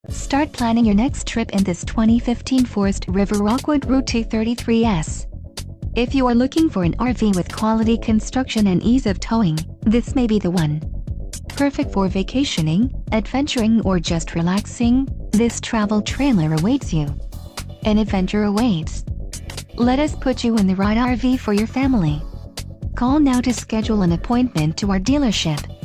Start planning your next trip in this 2015 Forest River Rockwood Roo 233S. If you are looking for an RV with quality construction and ease of towing, this may be the one. Perfect for vacationing, adventuring, or just relaxing, this travel trailer awaits you. An adventure awaits. Let us put you in the right RV for your family. Call now to schedule an appointment to our dealership.